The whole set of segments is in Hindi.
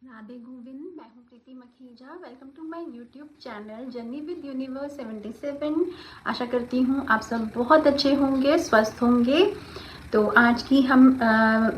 राधे गोविंद, मैं हूँ Preeti Makhija. Welcome to my YouTube channel journey with universe 77। आशा करती हूँ आप सब बहुत अच्छे होंगे, स्वस्थ होंगे। तो आज की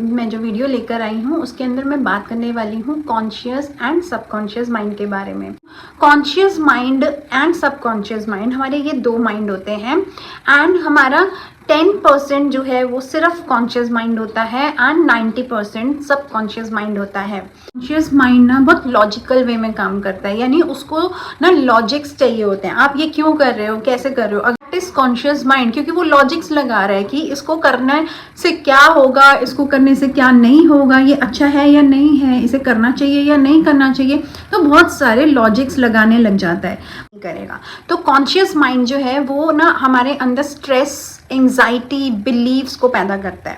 मैं जो वीडियो लेकर आई हूँ उसके अंदर मैं बात करने वाली हूँ कॉन्शियस एंड सबकॉन्शियस माइंड के बारे में। Conscious mind and subconscious mind, हमारे ये दो माइंड होते हैं एंड हमारा 10% जो है वो सिर्फ कॉन्शियस माइंड होता है एंड 90% सब कॉन्शियस माइंड होता है। कॉन्शियस माइंड ना बहुत लॉजिकल वे में काम करता है, यानी उसको ना लॉजिक्स चाहिए होते हैं। आप ये क्यों कर रहे हो, कैसे कर रहे हो, अगर इस कॉन्शियस माइंड क्योंकि वो लॉजिक्स लगा रहा है कि इसको करने से क्या होगा, इसको करने से क्या नहीं होगा, ये अच्छा है या नहीं है, इसे करना चाहिए या नहीं करना चाहिए, तो बहुत सारे लॉजिक्स लगाने लग जाता है करेगा। तो कॉन्शियस माइंड जो है वो ना हमारे अंदर स्ट्रेस, एंजाइटी, बिलीव्स को पैदा करता है।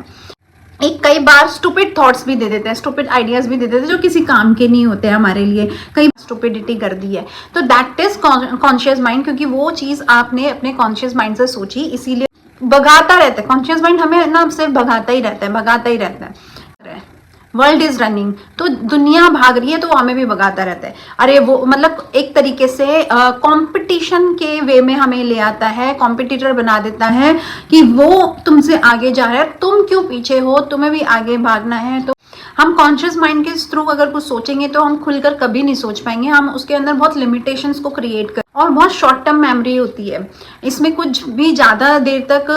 एक कई बार स्टूपिड थॉट्स भी दे देते हैं, स्टूपिड आइडियाज भी दे देते हैं जो किसी काम के नहीं होते हैं हमारे लिए। कई स्टूपिडिटी कर दी है, तो दैट इज कॉन्शियस माइंड, क्योंकि वो चीज आपने अपने कॉन्शियस माइंड से सोची, इसीलिए भगाता रहता है। कॉन्शियस माइंड हमें ना सिर्फ भगाता ही रहता है। वर्ल्ड इज रनिंग, तो दुनिया भाग रही है तो हमें भी भगाता रहता है। अरे वो मतलब एक तरीके से कंपटीशन के वे में हमें ले आता है, कॉम्पिटिटर बना देता है कि वो तुमसे आगे जा रहा है, तुम क्यों पीछे हो, तुम्हें भी आगे भागना है। तो हम कॉन्शियस माइंड के थ्रू अगर कुछ सोचेंगे तो हम खुलकर कभी नहीं सोच पाएंगे। हम उसके अंदर बहुत लिमिटेशंस को क्रिएट कर, और बहुत शॉर्ट टर्म मेमोरी होती है। इसमें कुछ भी ज़्यादा देर तक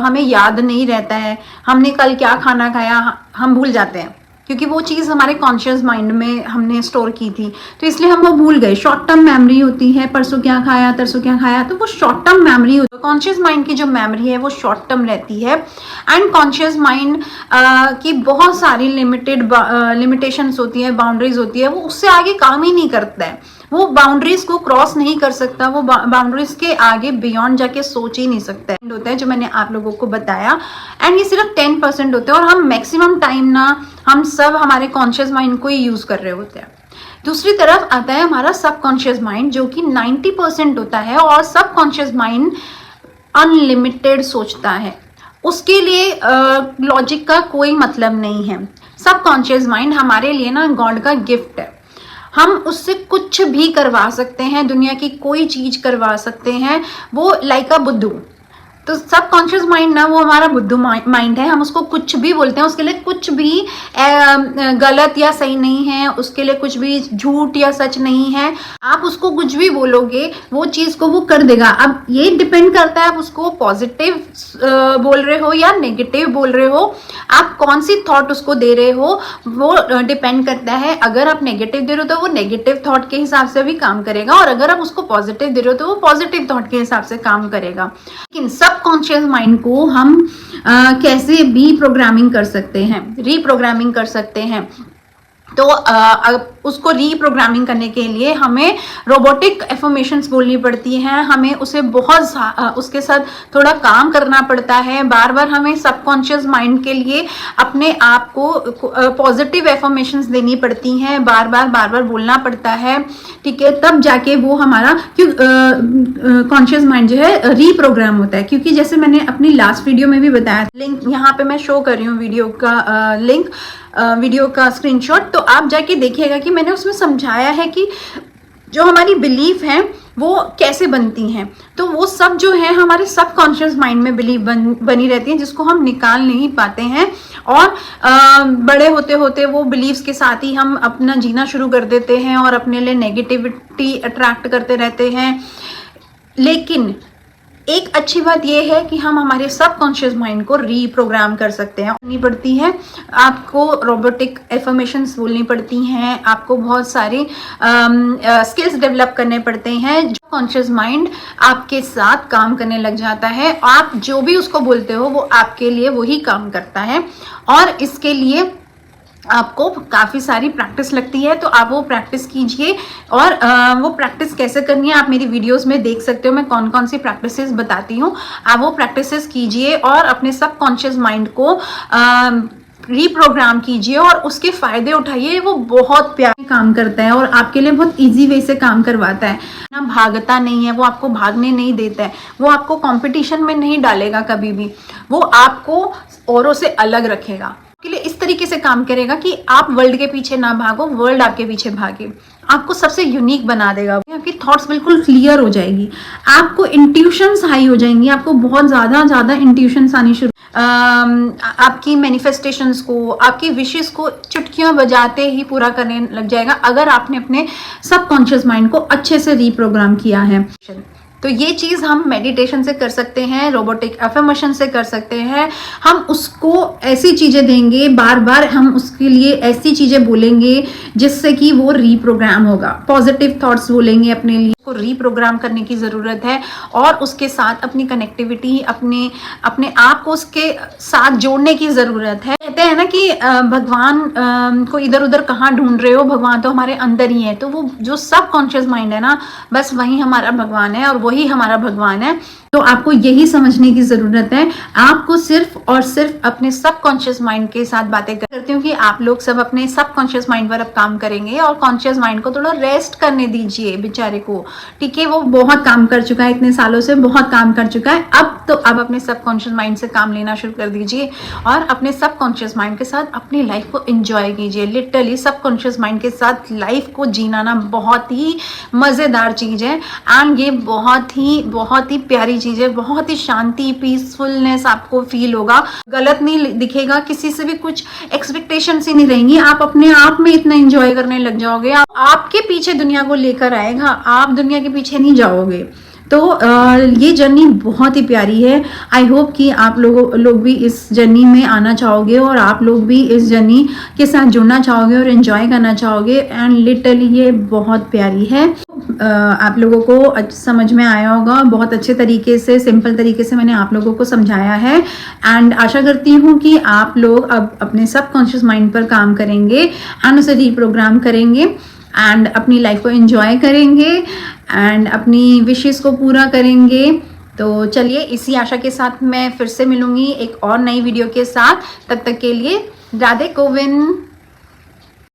हमें याद नहीं रहता है। हमने कल क्या खाना खाया हम भूल जाते हैं, क्योंकि वो चीज़ हमारे कॉन्शियस माइंड में हमने स्टोर की थी, तो इसलिए हम वो भूल गए। शॉर्ट टर्म मेमोरी होती है, परसों क्या खाया, तरसों क्या खाया, तो वो शॉर्ट टर्म मेमोरी होती है। कॉन्शियस माइंड की जो मेमोरी है वो शॉर्ट टर्म रहती है एंड कॉन्शियस माइंड की बहुत सारी लिमिटेशंस होती है, बाउंड्रीज होती है, वो उससे आगे काम ही नहीं करता है। वो बाउंड्रीज को क्रॉस नहीं कर सकता, वो बाउंड्रीज के आगे बियॉन्ड जाके सोच ही नहीं सकता होता है, जो मैंने आप लोगों को बताया। एंड ये सिर्फ 10% होते हैं और हम मैक्सिमम टाइम ना हम सब हमारे कॉन्शियस माइंड को ही यूज कर रहे होते हैं। दूसरी तरफ आता है हमारा सबकॉन्शियस माइंड, जो कि 90% होता है, और सबकॉन्शियस माइंड अनलिमिटेड सोचता है। उसके लिए लॉजिक का कोई मतलब नहीं है। सबकॉन्शियस माइंड हमारे लिए ना गॉड का गिफ्ट है। हम उससे कुछ भी करवा सकते हैं, दुनिया की कोई चीज करवा सकते हैं। वो लाइक अ बुद्धू, तो सबकॉन्शियस माइंड ना वो हमारा बुद्धू माइंड है। हम उसको कुछ भी बोलते हैं, उसके लिए कुछ भी गलत या सही नहीं है, उसके लिए कुछ भी झूठ या सच नहीं है। आप उसको कुछ भी बोलोगे वो चीज को वो कर देगा। अब ये डिपेंड करता है आप उसको पॉजिटिव बोल रहे हो या नेगेटिव बोल रहे हो, आप कौन सी थॉट उसको दे रहे हो वो डिपेंड करता है। अगर आप नेगेटिव दे रहे हो तो वो नेगेटिव थॉट के हिसाब से भी काम करेगा, और अगर आप उसको पॉजिटिव दे रहे हो तो वो पॉजिटिव थॉट के हिसाब से काम करेगा। लेकिन सबकॉन्शियस माइंड को हम कैसे भी प्रोग्रामिंग कर सकते हैं, रीप्रोग्रामिंग कर सकते हैं। तो उसको रीप्रोग्रामिंग करने के लिए हमें रोबोटिक एफर्मेशंस बोलनी पड़ती हैं, हमें उसे उसके साथ थोड़ा काम करना पड़ता है। बार बार हमें सबकॉन्शियस माइंड के लिए अपने आप को पॉजिटिव एफर्मेशंस देनी पड़ती हैं, बार बार बोलना पड़ता है, ठीक है, तब जाके वो हमारा कॉन्शियस माइंड जो है रीप्रोग्राम होता है। क्योंकि जैसे मैंने अपनी लास्ट वीडियो में भी बताया, लिंक यहाँ पे मैं शो कर रही हूँ, वीडियो का स्क्रीनशॉट, तो आप जाके देखिएगा कि मैंने उसमें समझाया है कि जो हमारी बिलीफ है वो कैसे बनती हैं। तो वो सब जो है हमारे सबकॉन्शियस माइंड में बिलीफ बनी रहती है, जिसको हम निकाल नहीं पाते हैं, और बड़े होते होते वो बिलीव्स के साथ ही हम अपना जीना शुरू कर देते हैं और अपने लिए नेगेटिविटी अट्रैक्ट करते रहते हैं। लेकिन एक अच्छी बात यह है कि हम हमारे सबकॉन्शियस माइंड को रीप्रोग्राम कर सकते हैं। करनी पड़ती है, आपको रोबोटिक एफर्मेशंस बोलनी पड़ती हैं, आपको बहुत सारी स्किल्स डेवलप करने पड़ते हैं। जो कॉन्शियस माइंड आपके साथ काम करने लग जाता है, आप जो भी उसको बोलते हो वो आपके लिए वही काम करता है, और इसके लिए आपको काफ़ी सारी प्रैक्टिस लगती है। तो आप वो प्रैक्टिस कीजिए, और वो प्रैक्टिस कैसे करनी है आप मेरी वीडियोस में देख सकते हो। मैं कौन कौन सी प्रैक्टिसेस बताती हूँ, आप वो प्रैक्टिसेस कीजिए और अपने सबकॉन्शियस माइंड को रीप्रोग्राम कीजिए और उसके फायदे उठाइए। वो बहुत प्यारे काम करता है और आपके लिए बहुत इजी वे से काम करवाता है ना, भागता नहीं है, वो आपको भागने नहीं देता है, वो आपको कंपटीशन में नहीं डालेगा कभी भी, वो आपको औरों से अलग रखेगा। के लिए इस तरीके से काम करेगा कि आप वर्ल्ड के पीछे ना भागो, वर्ल्ड आपके पीछे भागे। आपको सबसे यूनिक बना देगा, आपकी थॉट्स बिल्कुल क्लियर हो जाएगी, आपको इंट्यूशंस हाई हो जाएंगी, आपको बहुत ज़्यादा इंट्यूशंस आनी शुरू, आपकी मैनिफेस्टेशंस को, आपकी विशेस को चुटकियां बजाते ही पूरा करने लग जाएगा अगर आपने अपने सबकॉन्शियस माइंड को अच्छे से रीप्रोग्राम किया है। तो ये चीज़ हम मेडिटेशन से कर सकते हैं, रोबोटिक अफर्मेशन से कर सकते हैं। हम उसको ऐसी चीज़ें देंगे, बार बार हम उसके लिए ऐसी चीज़ें बोलेंगे जिससे कि वो रीप्रोग्राम होगा। पॉजिटिव थॉट्स बोलेंगे अपने लिए, को रीप्रोग्राम करने की ज़रूरत है और उसके साथ अपनी कनेक्टिविटी, अपने आप को उसके साथ जोड़ने की ज़रूरत है। कहते हैं ना कि भगवान को इधर उधर कहाँ ढूंढ रहे हो, भगवान तो हमारे अंदर ही है। तो वो जो सबकॉन्शियस माइंड है ना, बस वही हमारा भगवान है और वही हमारा भगवान है। तो आपको यही समझने की ज़रूरत है। आपको सिर्फ और सिर्फ अपने सबकॉन्शियस माइंड के साथ बातें करती हूँ कि आप लोग सब अपने सबकॉन्शियस माइंड पर अब काम करेंगे और कॉन्शियस माइंड को थोड़ा रेस्ट करने दीजिए बेचारे को, ठीक है। वो बहुत काम कर चुका है, इतने सालों से बहुत काम कर चुका है। अब तो आप अपने सबकॉन्शियस माइंड से काम लेना शुरू कर दीजिए और अपने सबकॉन्शियस माइंड के साथ अपनी लाइफ को एंजॉय कीजिए। लिटरली सबकॉन्शियस माइंड के साथ लाइफ को जीना ना बहुत ही मज़ेदार चीज़ है एंड ये बहुत ही प्यारी चीज़ है। बहुत ही शांति, पीसफुलनेस आपको फील होगा, गलत नहीं दिखेगा, किसी से भी कुछ एक्सपेक्टेशंस ही नहीं रहेंगी। आप अपने आप में इतना एंजॉय करने लग जाओगे, आपके पीछे दुनिया को लेकर आएगा, आप दुनिया के पीछे नहीं जाओगे। तो ये जर्नी बहुत ही प्यारी है। आई होप कि आप लोग भी इस जर्नी में आना चाहोगे और आप लोग भी इस जर्नी के साथ जुड़ना चाहोगे और एंजॉय करना चाहोगे एंड लिटरली ये बहुत प्यारी है। आप लोगों को समझ में आया होगा, बहुत अच्छे तरीके से, सिंपल तरीके से मैंने आप लोगों को समझाया है एंड आशा करती हूँ कि आप लोग अब अपने सबकॉन्शियस माइंड पर काम करेंगे एंड उसे रीप्रोग्राम करेंगे एंड अपनी लाइफ को एंजॉय करेंगे एंड अपनी विशेस को पूरा करेंगे। तो चलिए, इसी आशा के साथ मैं फिर से मिलूंगी एक और नई वीडियो के साथ। तब तक के लिए राधे गोविंद।